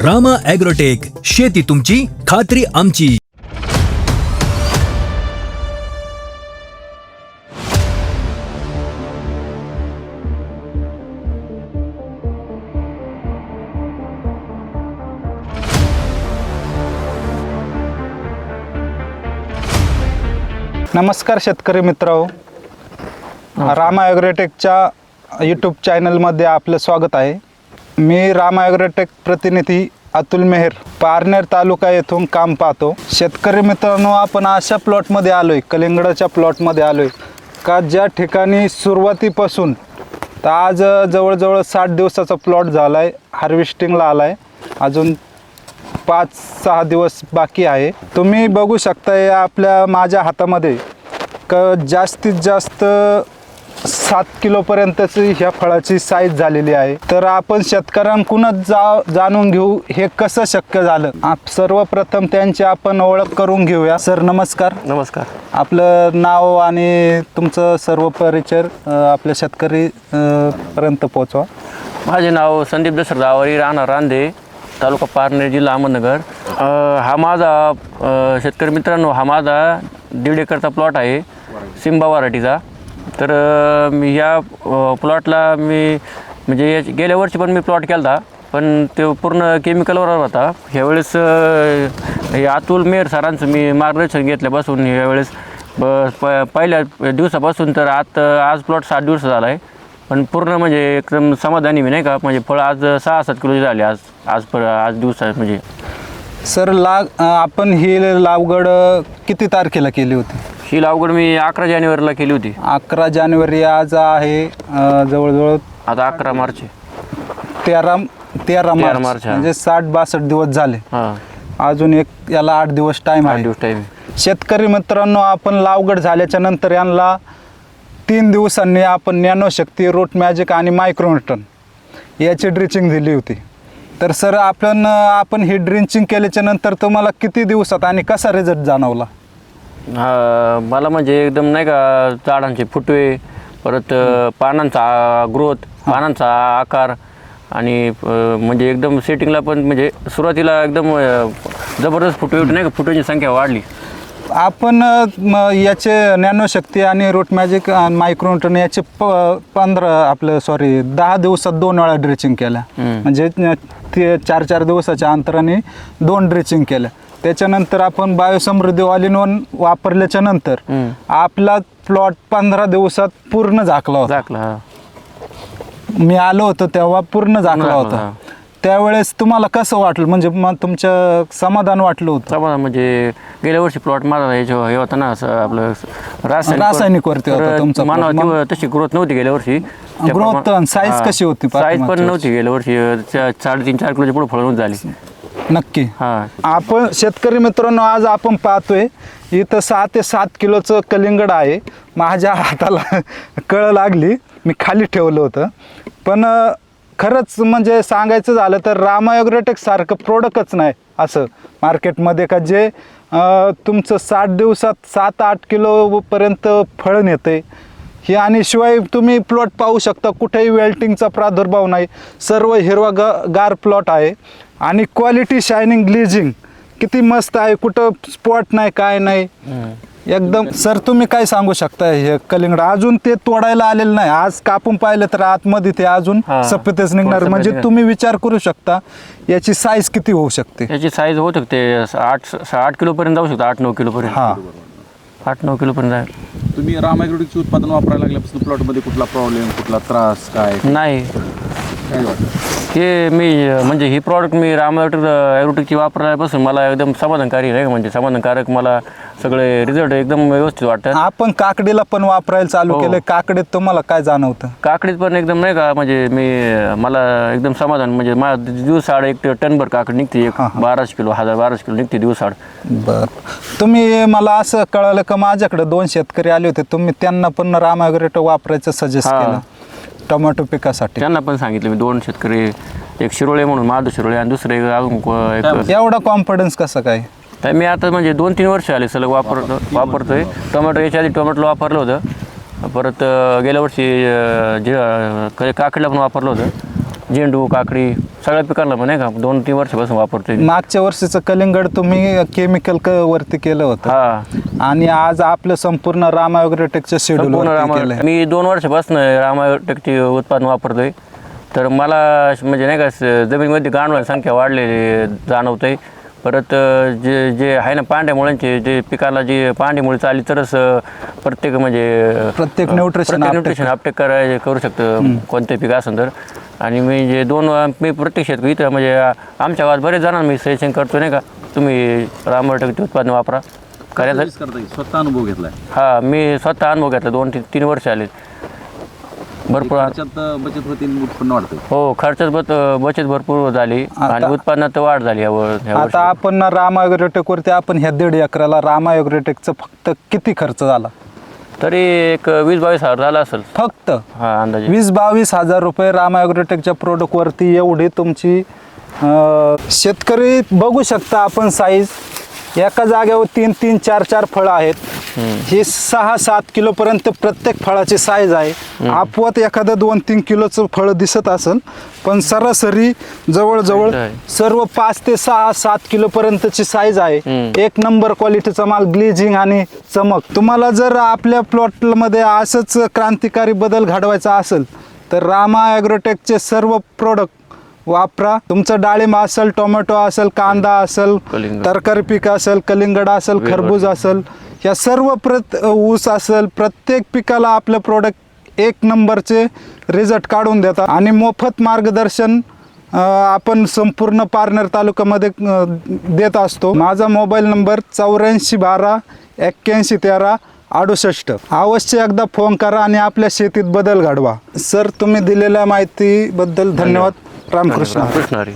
Rama agrotech, शेती तुमची, खात्री आमची. नमस्कार शेतकरी मित्रांनो, रामा ॲग्रोटेकच्या यूट्यूब चॅनलमध्ये आपलं स्वागत आहे. मी रामा ॲग्रोटेक प्रतिनिधी अतुल मेहर, पारनेर तालुका येथून काम पाहतो. शेतकरी मित्रांनो, आपण अशा प्लॉटमध्ये आलो आहे, कलिंगडाच्या प्लॉटमध्ये आलो आहे का ज्या ठिकाणी सुरुवातीपासून तर आज जवळजवळ 60 दिवसाचा प्लॉट झाला आहे, हार्वेस्टिंगला आला आहे. अजून 5-6 दिवस बाकी आहे. तुम्ही बघू शकताय आपल्या माझ्या हातामध्ये जास्तीत जास्त 7 किलोपर्यंतची ह्या फळाची साईज झालेली आहे. तर आपण शेतकऱ्यांकडूनच जाणून घेऊ हे कसं शक्य झालं. सर्वप्रथम त्यांची आपण ओळख करून घेऊया. सर नमस्कार. नमस्कार. आपलं नाव आणि तुमचं सर्व परिचय आपल्या शेतकरी पर्यंत पोहोचवा. माझे नाव संदीप दशरथ आवारी, राहणार रांदे, तालुका पारनेर, जिल्हा अहमदनगर. हा माझा शेतकरी मित्रांनो, हा माझा 1.5 एकरचा प्लॉट आहे सिम्बा व्हरायटीचा. तर मी ह्या प्लॉटला म्हणजे गेल्या वर्षी पण मी प्लॉट केला होता, पण तो पूर्ण केमिकलवर होता. ह्यावेळेस हे अतुल मेहर सरांचं मी मार्गदर्शन घेतल्यापासून ह्यावेळेस पहिल्या दिवसापासून तर आज प्लॉट 7 दिवस झाला आहे, पण पूर्ण म्हणजे एकदम समाधानी मी, नाही का. म्हणजे फळ आज 6-7 किलोची झाले आज दिवसात. म्हणजे सर आपण ही लागवड किती तारखेला केली होती? ही लागवड मी 11 जानेवारीला केली होती. 11 जानेवारी आज आहे जवळजवळ आता 11 मार्च 13 मार्च म्हणजे 60-62 दिवस झाले. अजून एक याला 8 दिवस टाईम आहे. शेतकरी मित्रांनो, आपण लागवड झाल्याच्या नंतर यांना 3 दिवसांनी आपण नॅनोशक्ती, रूट मॅजिक आणि मायक्रोन्यूटन याची ड्रिचिंग दिली होती. तर सर आपण ही ड्रिचिंग केल्याच्या नंतर तुम्हाला किती दिवसात आणि कसा रिझल्ट जाणवला? मला म्हणजे एकदम, नाही का, झाडांचे फुटवे, परत पानांचा ग्रोथ, पानांचा आकार आणि म्हणजे एकदम सेटिंगला पण म्हणजे सुरुवातीला एकदम जबरदस्त फुटवे होते, नाही का. फुटव्यांची संख्या वाढली. आपण याचे नॅनोशक्ती आणि रूट मॅजिक आणि मायक्रोन्यूटन याचे 10 दिवसात 2 वेळा ड्रिचिंग केल्या. म्हणजे ते 4-4 दिवसाच्या अंतराने 2 ड्रिचिंग केल्या. त्याच्यानंतर आपण बायोसमृद्धी ऑल इन वन वापरल्याच्या नंतर आपला प्लॉट 15 दिवसात पूर्ण झाकला होता. मी आलो होतो तेव्हा पूर्ण झाकला होता. त्यावेळेस तुम्हाला कसं वाटलं? म्हणजे मग तुमचं समाधान वाटलं होतं? समाधान म्हणजे गेल्या वर्षी प्लॉट माझा हे होता ना, असं आपलं रासायनिक वरती होता तुमचा. मला तशी ग्रोथ नव्हती गेल्या वर्षी. ग्रोथ साईज कशी होती? साईज पण नव्हती गेल्या वर्षी. 3.5-4 किलोची पुढे फळ झाली. नक्की. आपण शेतकरी मित्रांनो, आज आपण पाहतोय इथं 6 ते 7 किलोचं कलिंगड आहे. माझ्या हाताला कळ लागली, मी खाली ठेवलं होतं. पण खरंच म्हणजे सांगायचं झालं तर रामा ॲग्रोटेक सारखं प्रोडक्टच नाही असं मार्केटमध्ये का जे तुमचं 60 दिवसात 7-8 किलोपर्यंत फळ नेते हे. आणि शिवाय तुम्ही प्लॉट पाहू शकता, कुठेही वेल्टिंगचा प्रादुर्भाव नाही, सर्व हिरवागार प्लॉट आहे. आणि क्वालिटी, शायनिंग, ग्लेजिंग किती मस्त आहे, कुठं स्पॉट नाही, काय नाही, एकदम. सर तुम्ही काय सांगू शकता? हे कलिंगड अजून ते तोडायला आलेलं नाही. आज कापून पाहिलं तर आतमध्ये ते अजून सफेदच निघणार. म्हणजे तुम्ही विचार करू शकता याची साईज किती होऊ शकते. याची साईज होऊ शकते 8 किलोपर्यंत जाऊ शकते. 8-9 किलोपर्यंत. 8-9 किलोपर्यंत आहे. तुम्ही रामा ॲग्रोटेकचे उत्पादन वापरायला लागल्यापासून प्लॉटमध्ये कुठला प्रॉब्लेम, कुठला त्रास काय नाही? काय वाटतं? हे म्हणजे ही प्रॉडक्ट मी रामा ॲग्रोटेकची वापरल्यापासून मला एकदम समाधानकारी आहे. म्हणजे समाधानकारक मला सगळे रिझल्ट एकदम व्यवस्थित वाटतात. आपण काकडीला पण वापरायला चालू केलं. काकडीत तुम्हाला काय जाणवतं? काकडीत पण एकदम, नाही का, म्हणजे मला एकदम समाधान. म्हणजे माझ्या दिवसाआड 1 टनभर काकडी निघते. 1200 किलो 1200 किलो निघते दिवसाआड. बरं. तुम्ही मला असं कळलं का माझ्याकडे 2 शेतकरी आले होते, तुम्ही त्यांना पण रामा ॲग्रोटेक वापरायचं सजेस्ट केलं टोमॅटो पिकासाठी? त्यांना पण सांगितलं मी. 2 शेतकरी, एक शिरोळे म्हणून, माधव शिरोळे, आणि दुसरे अजून. एवढा कॉन्फिडन्स कसं काय? तर मी आता म्हणजे 2-3 वर्ष आले सलग वापरतोय टोमॅटो. याच्या आधी टोमॅटोला वापरलं होतं, परत गेल्या वर्षी काकडीला पण वापरलं होतं. झेंडू काकडी सगळ्या पिकांना पण नाही का 2-3 वर्षापासून वापरतोय मी. मागच्या वर्षीचं कलिंगड तुम्ही केमिकल वरती केलं होतं हा आणि आज आपलं संपूर्ण रामा ॲग्रोटेकच्या शेड्यूल संपूर्ण केलंय. मी 2 वर्षापासून रामायटेकचे उत्पादन वापरतोय. तर मला म्हणजे नाही का जमिनीमध्ये गांडूळ संख्या वाढलेली जाणवते. परत जे जे आहे ना पांढऱ्या मुळ्यांचे जे पिकाला जे पांढरी मुळी चालली तरच प्रत्येक म्हणजे प्रत्येक न्यूट्रिशन न्यूट्रिशन अपटेक करू शकतं कोणते पीक असेल तर. आणि मी जे मी प्रत्येक शेतकरी इथं म्हणजे आमच्या गावात बरेच जणांना मी सजेशन करतो नाही का तुम्ही रामायटेकचे उत्पादन वापरा करायचं. करता येईल, स्वतः अनुभव घेतलाय. हा मी स्वतः अनुभव घेतला 2-3 वर्ष आले भरपूर. त्याच्यात बचत होती आणि उत्पन्न वाढतं. हो खर्चात बचत भरपूर झाली आणि उत्पन्नात वाढ झाली ह्या वर्षी. आता आपण रामा ॲग्रोटेक वरती आपण ह्या 1.5 एकराला रामा ॲग्रोटेकचा फक्त किती खर्च झाला? तरी एक 20-22 हजार झाला असेल फक्त हा अंदाजे. 20-22 हजार रुपये रामा ॲग्रोटेकच्या प्रोडक्ट वरती एवढी तुमची शेतकरी बघू शकता आपण साईज एका जागेवर 3-3, 4-4 फळं आहेत. हे 6-7 किलोपर्यंत प्रत्येक फळाची साईज आहे. आपवत एखादं 2-3 किलोचं फळ दिसत असेल पण सरासरी जवळजवळ सर्व 5 ते 6-7 किलोपर्यंतची साईज आहे. एक नंबर क्वालिटीचा माल, ग्लेजिंग आणि चमक. तुम्हाला जर आपल्या प्लॉटमध्ये असंच क्रांतिकारी बदल घडवायचा असेल तर रामा ॲग्रोटेकचे सर्व प्रोडक्ट वापरा. तुमचं डाळिंब असेल, टोमॅटो असेल, कांदा असेल, कलिंगड. तरकारी पीक असेल, कलिंगड असेल, खरबूज असेल, या सर्व ऊस असेल, प्रत्येक पिकाला आपलं प्रोडक्ट एक नंबरचे रिझल्ट काढून देतात. आणि मोफत मार्गदर्शन आपण संपूर्ण पारनेर तालुक्यामध्ये देत असतो. माझा मोबाईल नंबर 8412 81 13 68. अवश्य एकदा फोन करा आणि आपल्या शेतीत बदल घडवा. सर तुम्ही दिलेल्या माहितीबद्दल धन्यवाद. रामकृष्ण. कृष्णारी.